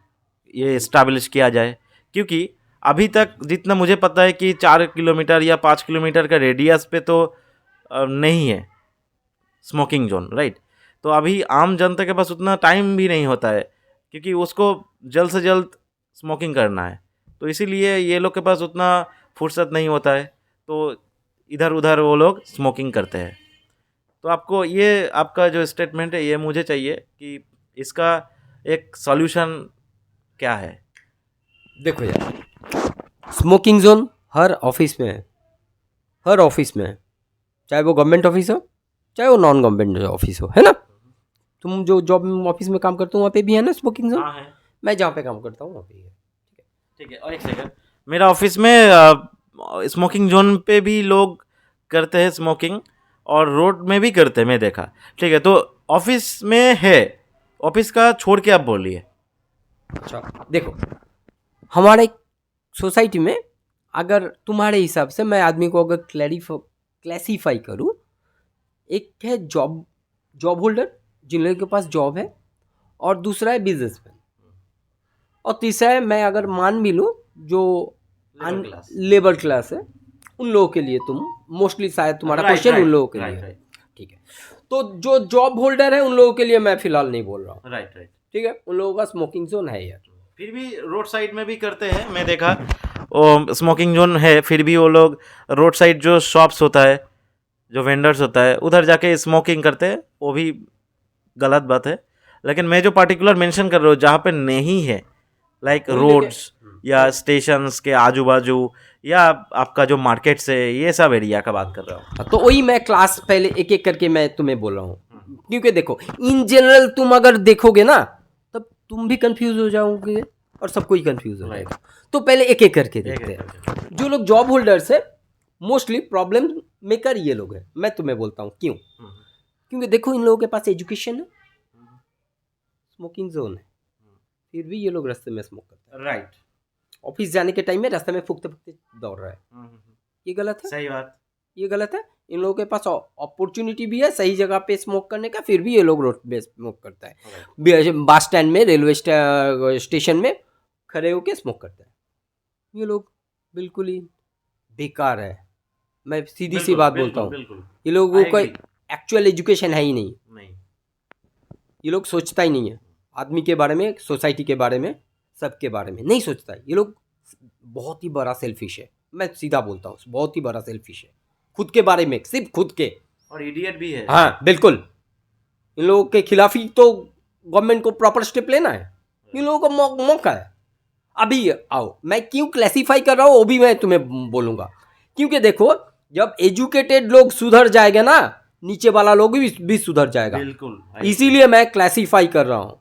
ये इस्टेब्लिश किया जाए? क्योंकि अभी तक जितना मुझे पता है कि 4 किलोमीटर या 5 किलोमीटर का रेडियस पे तो नहीं है स्मोकिंग जोन, राइट। तो अभी आम जनता के पास उतना टाइम भी नहीं होता है, क्योंकि उसको जल्द से जल्द स्मोकिंग करना है, तो इसीलिए ये लोग के पास उतना फुर्सत नहीं होता है, तो इधर उधर वो लोग स्मोकिंग करते हैं। तो आपको ये, आपका जो स्टेटमेंट है ये मुझे चाहिए कि इसका एक सॉल्यूशन क्या है? देखो यार, स्मोकिंग जोन हर ऑफिस में है, हर ऑफिस में है, चाहे वो गवर्नमेंट ऑफिस हो चाहे वो नॉन गवर्नमेंट ऑफिस हो, है ना। तुम जो जॉब ऑफिस में काम करते हो वहाँ पे भी है ना स्मोकिंग जोन? हाँ है। मैं जहाँ पे काम करता हूँ वहाँ पे है, ठीक है। और एक सेकंड, मेरा ऑफिस में स्मोकिंग जोन पे भी लोग करते हैं स्मोकिंग, और रोड में भी करते हैं, मैं देखा, ठीक है। तो ऑफिस में है, ऑफिस का छोड़ के आप बोलिए। अच्छा, देखो, हमारे सोसाइटी में अगर तुम्हारे हिसाब से मैं आदमी को अगर क्लासीफाई करूँ, एक है जॉब होल्डर, जिन लोगों के पास जॉब है, और दूसरा है बिजनेसमैन, और तीसरा है, मैं अगर मान भी लूँ, जो लेबर क्लास है, उन लोगों के लिए तुम मोस्टली, शायद तुम्हारा क्वेश्चन उन लोगों के लिए, ठीक है। तो जो जॉब होल्डर है उन लोगों के लिए मैं फिलहाल नहीं बोल रहा हूँ, राइट, ठीक है, उन लोगों का स्मोकिंग जोन है यार। फिर भी रोड साइड में भी करते हैं, मैं देखा वो स्मोकिंग जोन है, फिर भी वो लोग रोड साइड जो शॉप्स होता है, जो वेंडर्स होता है, उधर जाके स्मोकिंग करते हैं, वो भी गलत बात है। लेकिन मैं जो पार्टिकुलर मेंशन कर रहा हूँ जहाँ पे नहीं है, लाइक रोड्स या स्टेशंस के आजू बाजू, या आपका जो मार्केट्स है, ये सब एरिया का बात कर रहा हूँ। तो वही मैं क्लास पहले एक एक करके मैं तुम्हें बोल रहा हूँ, क्योंकि देखो, इन जनरल तुम अगर देखोगे ना तब तुम भी कंफ्यूज हो जाओगे और सब कोई कंफ्यूज हो जाएगा। तो पहले एक एक करके देखते हैं। जो लोग जॉब होल्डर्स है, मोस्टली प्रॉब्लम मेकर ये लोग हैं। मैं तुम्हें बोलता हूँ क्यों। क्योंकि देखो इन लोगों के पास एजुकेशन है, स्मोकिंग जोन है, फिर भी ये लोग रास्ते में स्मोक करते हैं। राइट। ऑफिस जाने के टाइम में रास्ते में फूकते फूकते दौड़ रहा है, ये गलत है, सही बात। ये गलत है। इन लोगों के पास अपॉर्चुनिटी भी है सही जगह पे स्मोक करने का, फिर भी ये लोग रोड पे स्मोक करता है, बस स्टैंड में, रेलवे स्टेशन में खड़े होके स्मोक करता है। ये लोग बिल्कुल ही बेकार है, मैं सीधी सी बात बोलता हूँ। बिल्कुल ये लोगों I को agree। एक्चुअल एजुकेशन है ही नहीं, नहीं। ये लोग सोचता ही नहीं है आदमी के बारे में, सोसाइटी के बारे में, सबके बारे में नहीं सोचता है। ये लोग बहुत ही बड़ा सेल्फिश है, मैं सीधा बोलता हूँ, बहुत ही बड़ा सेल्फिश है, खुद के बारे में, सिर्फ खुद के। और इडियट भी है। हाँ बिल्कुल, इन लोगों के खिलाफ ही तो गवर्नमेंट को प्रॉपर स्टेप लेना है, इन लोगों को मौका है। अभी आओ, मैं क्यों क्लासीफाई कर रहा हूँ वो भी मैं तुम्हें बोलूँगा, क्योंकि देखो जब एजुकेटेड लोग सुधर जाएगा ना, नीचे वाला लोग भी सुधर जाएगा। बिल्कुल। इसीलिए मैं क्लासीफाई कर रहा हूँ।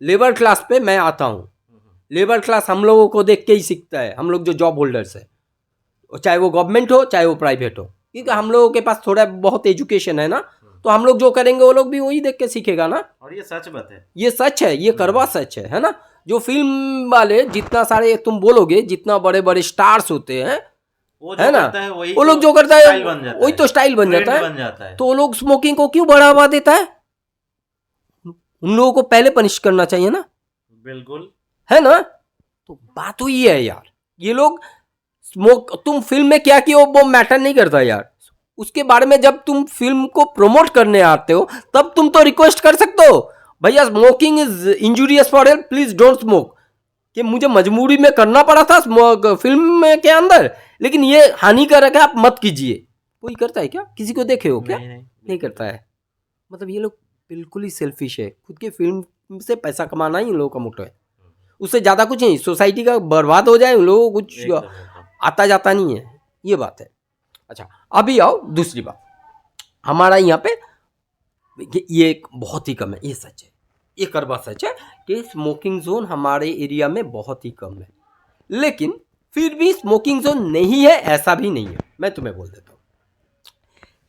लेबर क्लास पे मैं आता हूँ, लेबर क्लास हम लोगों को देख के ही सीखता है, हम लोग जो जॉब होल्डर्स है, चाहे वो गवर्नमेंट हो चाहे वो प्राइवेट हो, क्योंकि हम लोगों के पास थोड़ा बहुत एजुकेशन है ना, तो हम लोग जो करेंगे वो लोग भी वही देख के सीखेगा ना। और ये सच बात है, ये सच है, ये करवा सच है ना। जो फिल्म वाले जितना सारे तुम बोलोगे, जितना बड़े बड़े स्टार्स होते हैं, वो है ना, वही वो लोग तो जो करता है स्टाइल बन जाता वही है, तो स्टाइल बन ट्रेंड जाता बन जाता है। तो वो लोग स्मोकिंग को क्यों बढ़ावा देता है? उन लोगों को पहले पनिश करना चाहिए ना। बिल्कुल, है ना। तो बात तो ये है यार, ये लोग स्मोक, तुम फिल्म में क्या किए वो मैटर नहीं करता यार, उसके बारे में जब तुम फिल्म को प्रमोट करने आते हो तब तुम तो रिक्वेस्ट कर सकते हो, भैया smoking is injurious for health, please don't smoke. कि मुझे मजबूरी में करना पड़ा था फिल्म में के अंदर, लेकिन ये हानिकारक है, आप मत कीजिए। कोई करता है क्या? किसी को देखे हो क्या? नहीं करता है। मतलब ये लोग बिल्कुल ही सेल्फिश है, खुद के फिल्म से पैसा कमाना ही इन लोगों का मोटो है, उससे ज़्यादा कुछ नहीं। सोसाइटी का बर्बाद हो जाए, उन लोगों को कुछ आता जाता नहीं है, ये बात है। अच्छा अभी आओ दूसरी बात, हमारा यहाँ पे ये एक बहुत ही कम है, ये सच है, ये करवा सच है कि स्मोकिंग जोन हमारे एरिया में बहुत ही कम है, लेकिन फिर भी स्मोकिंग जोन नहीं है ऐसा भी नहीं है, मैं तुम्हें बोल देता हूँ।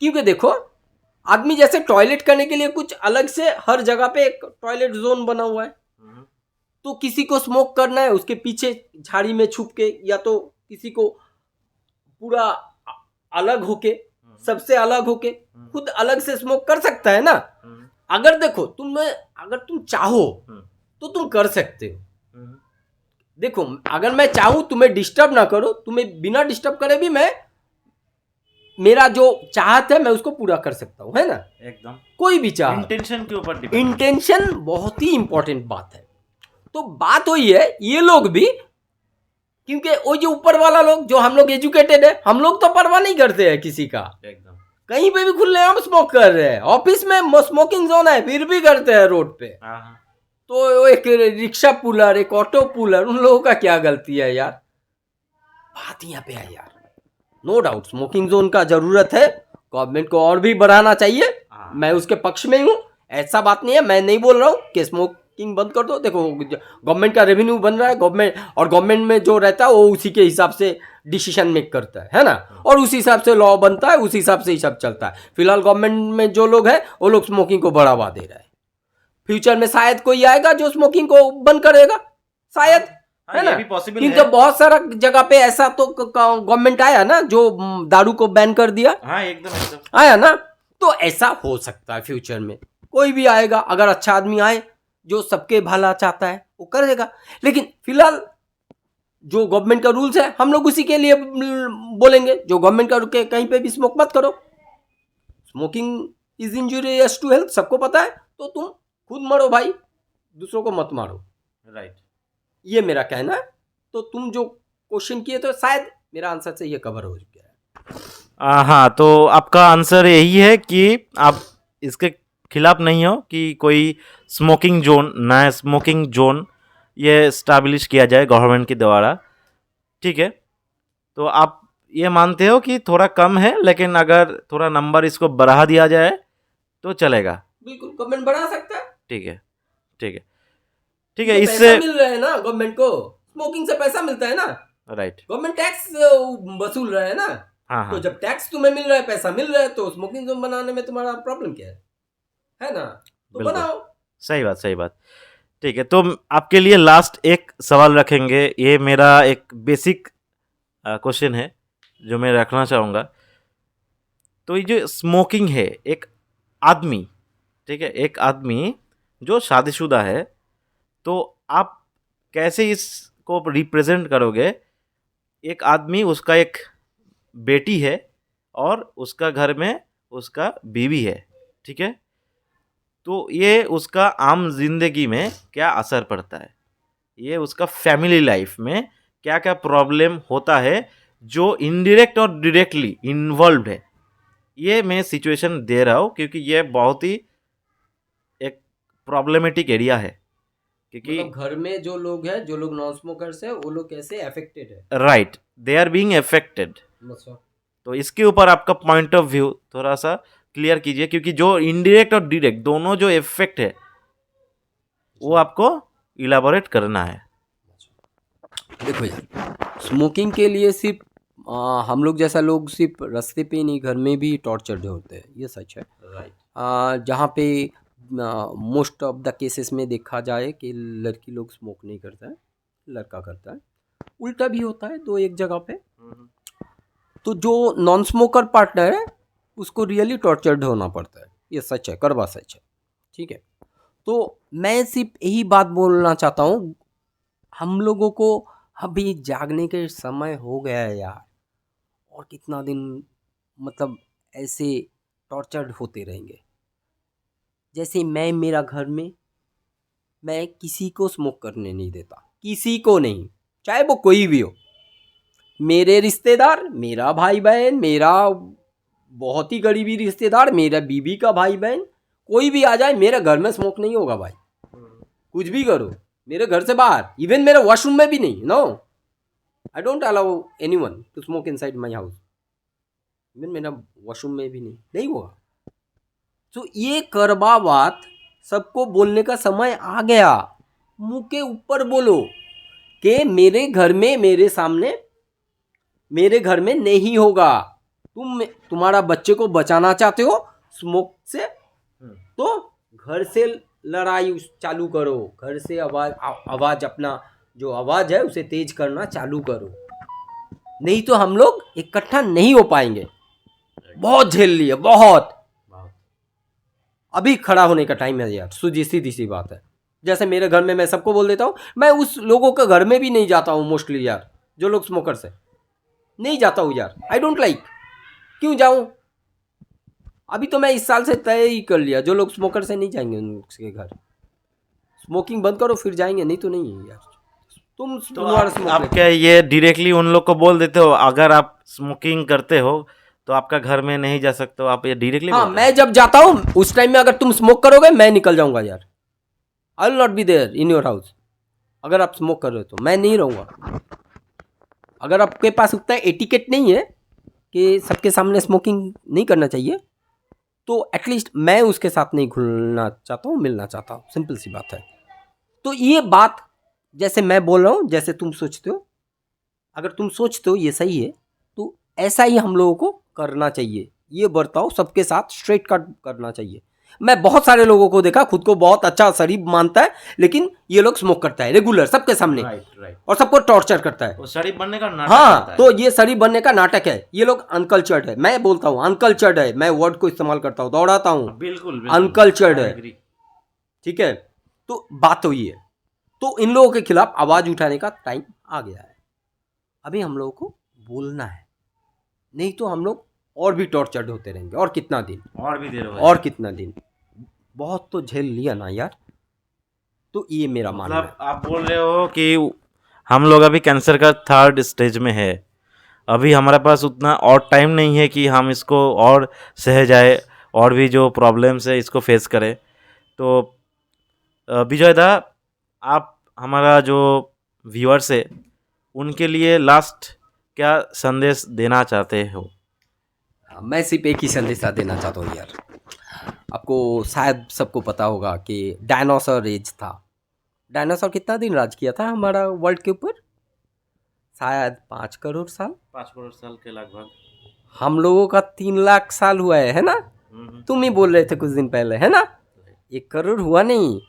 क्योंकि देखो आदमी जैसे टॉयलेट करने के लिए कुछ अलग से हर जगह पे एक टॉयलेट जोन बना हुआ है, तो किसी को स्मोक करना है उसके पीछे झाड़ी में छुप के, या तो किसी को पूरा अलग होके, सबसे अलग होके खुद अलग से स्मोक कर सकता है ना। अगर देखो अगर तुम चाहो तो तुम कर सकते हो। देखो अगर मैं चाहूं तुम्हें डिस्टर्ब ना करो, तुम्हें बिना डिस्टर्ब करे भी मैं मेरा जो चाहत है मैं उसको पूरा कर सकता हूं, है ना। एकदम, कोई भी चाह, इंटेंशन के ऊपर, इंटेंशन बहुत ही इंपॉर्टेंट बात है। तो बात वही है, ये लोग भी, क्योंकि वो जो ऊपर वाला लोग, जो हम लोग एजुकेटेड है, हम लोग तो परवाह नहीं करते हैं किसी का, एकदम कहीं पे भी खुले हम स्मोक कर रहे हैं, ऑफिस में स्मोकिंग जोन है फिर भी करते हैं रोड पे। तो एक रिक्शा पुलर, एक ऑटो पुलर, उन लोगों का क्या गलती है यार? बात यहाँ पे है यार, नो डाउट स्मोकिंग जोन का जरूरत है, गवर्नमेंट को और भी बढ़ाना चाहिए, मैं उसके पक्ष में हूँ, ऐसा बात नहीं है। मैं नहीं बोल रहा हूँ कि स्मोकिंग बंद कर दो, देखो गवर्नमेंट का रेवेन्यू बन रहा है, गवर्नमेंट में जो रहता है वो उसी के हिसाब से डिसीजन मेक करता है ना, और उसी हिसाब से लॉ बनता है, उसी हिसाब से ही सब चलता है। फिलहाल गवर्नमेंट में जो लोग हैं वो लोग स्मोकिंग को बढ़ावा दे रहे हैं, फ्यूचर में शायद कोई आएगा जो स्मोकिंग को बंद करेगा, शायद, है ना। क्योंकि बहुत सारा जगह पे ऐसा तो गवर्नमेंट आया ना जो दारू को बैन कर दिया, हाँ एकदम आया ना। तो ऐसा हो सकता है फ्यूचर में कोई भी आएगा, अगर अच्छा आदमी आए जो सबके भला चाहता है वो करेगा, लेकिन फिलहाल जो गवर्नमेंट का रूल्स है हम लोग उसी के लिए बोलेंगे, जो गवर्नमेंट का कहीं पे भी स्मोक मत करो, smoking is injurious to health, सबको पता है, तो तुम खुद मरो भाई, दूसरों को मत मारो, राइट। ये मेरा कहना है। तो तुम जो क्वेश्चन किए तो शायद मेरा आंसर से ये कवर हो गया है। हाँ, तो आपका आंसर यही है कि आप इसके खिलाफ नहीं हो कि कोई स्मोकिंग जोन, नया स्मोकिंग जोन ये स्टैब्लिश किया जाए गवर्नमेंट के द्वारा, ठीक है। तो आप ये मानते हो कि थोड़ा कम है, लेकिन अगर थोड़ा नंबर इसको बढ़ा दिया जाए तो चलेगा? बिल्कुल गवर्नमेंट बढ़ा सकता है, ठीक है, ठीक है, ठीक है। इससे मिल रहा है ना गवर्नमेंट को, स्मोकिंग से पैसा मिलता है ना, राइट, गवर्नमेंट टैक्स वसूल रहा है ना। हाँ, तो जब टैक्स तुम्हें मिल रहा है, पैसा मिल रहा है, तो स्मोकिंग जोन बनाने में तुम्हारा प्रॉब्लम क्या है? है ना, तो बिल्कुल। बनाओ। सही बात, सही बात। ठीक है, तो आपके लिए लास्ट एक सवाल रखेंगे। ये मेरा एक बेसिक क्वेश्चन है जो मैं रखना चाहूँगा। तो ये जो स्मोकिंग है, एक आदमी, ठीक है, एक आदमी जो शादीशुदा है, तो आप कैसे इसको रिप्रेजेंट करोगे? एक आदमी, उसका एक बेटी है और उसका घर में उसका बीवी है, ठीक है? तो ये उसका आम जिंदगी में क्या असर पड़ता है? ये उसका फैमिली लाइफ में क्या क्या प्रॉब्लम होता है जो इनडायरेक्ट और डायरेक्टली इन्वॉल्व है? ये मैं सिचुएशन दे रहा हूँ क्योंकि ये बहुत ही एक प्रॉब्लमेटिक एरिया है, क्योंकि मतलब घर में जो लोग हैं, जो लोग नॉन स्मोकर्स है, वो लोग कैसे अफेक्टेड है। Right, they are being affected. अच्छा। तो इसके ऊपर आपका पॉइंट ऑफ व्यू थोड़ा सा क्लियर कीजिए, क्योंकि जो इनडायरेक्ट और डायरेक्ट दोनों जो इफेक्ट है वो आपको इलाबोरेट करना है। देखो यार, स्मोकिंग के लिए सिर्फ हम लोग जैसा लोग सिर्फ रास्ते पे नहीं, घर में भी टॉर्चर्ड होते हैं, ये सच है। राइट। जहाँ पे मोस्ट ऑफ द केसेस में देखा जाए कि लड़की लोग स्मोक नहीं करता है, लड़का करता है। उल्टा भी होता है दो एक जगह पे। तो जो नॉन स्मोकर पार्टनर है उसको रियली टॉर्चर्ड होना पड़ता है, ये सच है, कड़वा सच है। ठीक है, तो मैं सिर्फ यही बात बोलना चाहता हूँ, हम लोगों को अभी जागने के समय हो गया है यार। और कितना दिन मतलब ऐसे टॉर्चर्ड होते रहेंगे। जैसे मैं मेरा घर में मैं किसी को स्मोक करने नहीं देता, किसी को नहीं, चाहे वो कोई भी हो। मेरे रिश्तेदार, मेरा भाई बहन, मेरा बहुत ही करीबी रिश्तेदार, मेरा बीबी का भाई बहन, कोई भी आ जाए, मेरे घर में स्मोक नहीं होगा भाई। कुछ भी करो, मेरे घर से बाहर, इवन मेरे वॉशरूम में भी नहीं। No, I don't allow anyone to smoke inside my house. Even मेरा वॉशरूम में भी नहीं होगा। तो ये करवा बात सबको बोलने का समय आ गया। मुंह के ऊपर बोलो कि मेरे घर में, मेरे सामने, मेरे घर में नहीं होगा। तुम्हारा बच्चे को बचाना चाहते हो स्मोक से, तो घर से लड़ाई चालू करो, घर से आवाज अपना जो आवाज है उसे तेज करना चालू करो। नहीं तो हम लोग इकट्ठा नहीं हो पाएंगे। बहुत झेल लिए, बहुत। अभी खड़ा होने का टाइम है यार, सीधी सी बात है। जैसे मेरे घर में मैं सबको बोल देता हूँ, मैं उस लोगों के घर में भी नहीं जाता हूँ मोस्टली यार, जो लोग स्मोकर्स है, नहीं जाता हूँ यार। आई डोंट लाइक, क्यों जाऊँ? अभी तो मैं इस साल से तय ही कर लिया, जो लोग स्मोकर से नहीं जाएंगे उनके घर। स्मोकिंग बंद करो फिर जाएंगे, नहीं तो नहीं है यार। तुम तो तुम्हारा आप स्मोक क्या ये डायरेक्टली उन लोग को बोल देते हो, अगर आप स्मोकिंग करते हो तो आपका घर में नहीं जा सकते हो, आप ये डायरेक्टली हाँ, बोलते मैं जब जाता हूँ उस टाइम में अगर तुम स्मोक करोगे मैं निकल जाऊंगा यार। I will not be there in your house. अगर आप स्मोक कर रहे हो तो मैं नहीं रहूँगा। अगर आपके पास उतना एटिकेट नहीं है कि सबके सामने स्मोकिंग नहीं करना चाहिए, तो एटलीस्ट मैं उसके साथ नहीं घुलना चाहता हूँ, मिलना चाहता हूँ। सिंपल सी बात है। तो ये बात जैसे मैं बोल रहा हूँ, जैसे तुम सोचते हो, अगर तुम सोचते हो ये सही है, तो ऐसा ही हम लोगों को करना चाहिए। ये बर्ताव सबके साथ स्ट्रेट कट करना चाहिए। मैं बहुत सारे लोगों को देखा, खुद को बहुत अच्छा शरीफ मानता है, लेकिन ये लोग स्मोक करता है रेगुलर सबके सामने। राइट। और सबको टॉर्चर करता है। वो शरीफ बनने का नाटक हाँ, करता है। तो ये शरीफ बनने का नाटक है। ये लोग अनकल्चर्ड है, मैं बोलता हूँ अनकल्चर्ड है। मैं वर्ड को इस्तेमाल करता हूँ, दोहराता हूँ, बिल्कुल अनकल्चर्ड I है। agree। ठीक है, तो बात तो ये है। तो इन लोगों के खिलाफ आवाज उठाने का टाइम आ गया है। अभी हम लोगों को बोलना है, नहीं तो हम लोग और भी टॉर्चर्ड होते रहेंगे। और कितना दिन, और भी देर हो और कितना दिन, बहुत तो झेल लिया ना यार। तो ये मेरा मानना मतलब है। आप बोल रहे हो कि हम लोग अभी कैंसर का 3rd स्टेज में है। अभी हमारे पास उतना और टाइम नहीं है कि हम इसको और सह जाए, और भी जो प्रॉब्लम्स है इसको फेस करें। तो विजय दा, आप हमारा जो व्यूअर्स है उनके लिए लास्ट क्या संदेश देना चाहते हो? मैं सिर्फ एक ही संदेशा देना चाहता हूँ यार। आपको शायद सबको पता होगा कि डायनासोर एज था। डायनासोर कितना दिन राज किया था हमारा वर्ल्ड के ऊपर? शायद 5 करोड़ साल। 5 करोड़ साल के लगभग। हम लोगों का 3 लाख साल हुआ है ना? तुम ही बोल रहे थे कुछ दिन पहले, है ना? 1 करोड़ हुआ नहीं,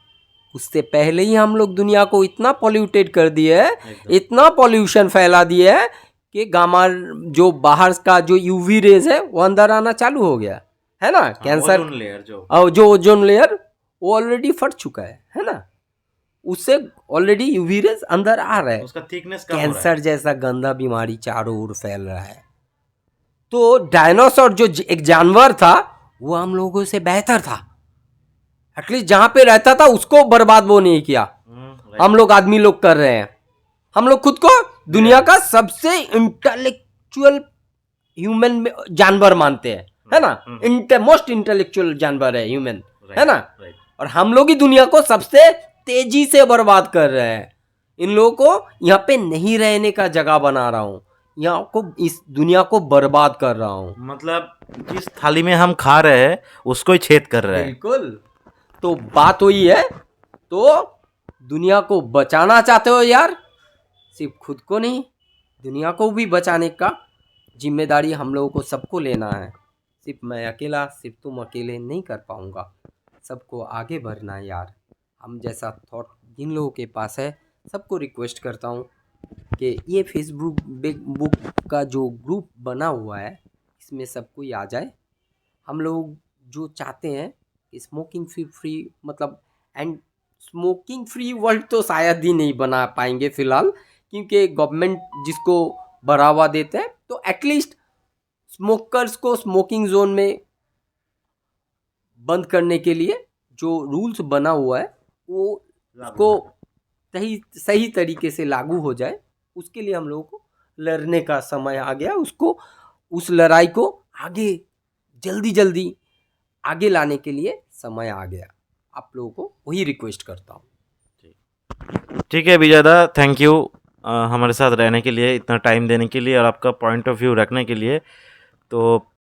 उससे पहले ही हम लोग दुनिया को इतना पॉल्यूटेड कर दिए है, एकदम। इतना पॉल्यूशन फैला दिए है कि गामा जो बाहर का जो यूवी रेज है वो अंदर आना चालू हो गया है ना। कैंसर ओजोन लेयर जो और जो ओजोन लेयर वो ऑलरेडी फट चुका है ना, उससे ऑलरेडी यूवी रेज अंदर आ रहा है, उसका थिकनेस कम हो रहा है। कैंसर जैसा गंदा बीमारी चारों ओर फैल रहा है। तो डायनासोर जो एक जानवर था वो हम लोगों से बेहतर था, एटलीस्ट जहां पे रहता था उसको बर्बाद वो नहीं किया। राइट। हम लोग आदमी लोग कर रहे हैं, हम लोग खुद को दुनिया का सबसे इंटेलेक्चुअल ह्यूमन जानवर मानते हैं, है ना, मोस्ट इंटेलेक्चुअल जानवर है ह्यूमन, है ना। राइट। और हम लोग ही दुनिया को सबसे तेजी से बर्बाद कर रहे हैं। इन लोगों को यहाँ पे नहीं रहने का जगह बना रहा हूँ, यहाँ को इस दुनिया को बर्बाद कर रहा हूँ। मतलब जिस थाली में हम खा रहे हैं उसको ही छेद कर रहे हैं। बिल्कुल। तो बात वही है, तो दुनिया को बचाना चाहते हो यार, सिर्फ खुद को नहीं दुनिया को भी बचाने का जिम्मेदारी हम लोगों को सबको लेना है। सिर्फ मैं अकेला, सिर्फ तुम अकेले नहीं कर पाऊंगा, सबको आगे बढ़ना है यार। हम जैसा थॉट जिन लोगों के पास है सबको रिक्वेस्ट करता हूँ कि ये फेसबुक बुक का जो ग्रुप बना हुआ है इसमें सब कोई आ जाए। हम लोग जो चाहते हैं कि स्मोकिंग फ्री मतलब एंड स्मोकिंग फ्री वर्ल्ड तो शायद ही नहीं बना पाएंगे फ़िलहाल, क्योंकि गवर्नमेंट जिसको बढ़ावा देते हैं तो एटलीस्ट स्मोकर्स को स्मोकिंग जोन में बंद करने के लिए जो रूल्स बना हुआ है वो उसको सही तरीके से लागू हो जाए, उसके लिए हम लोगों को लड़ने का समय आ गया। उसको उस लड़ाई को आगे जल्दी आगे लाने के लिए समय आ गया। आप लोगों को वही रिक्वेस्ट करता हूँ। ठीक है विजय दा, थैंक यू हमारे साथ रहने के लिए, इतना टाइम देने के लिए और आपका पॉइंट ऑफ व्यू रखने के लिए। तो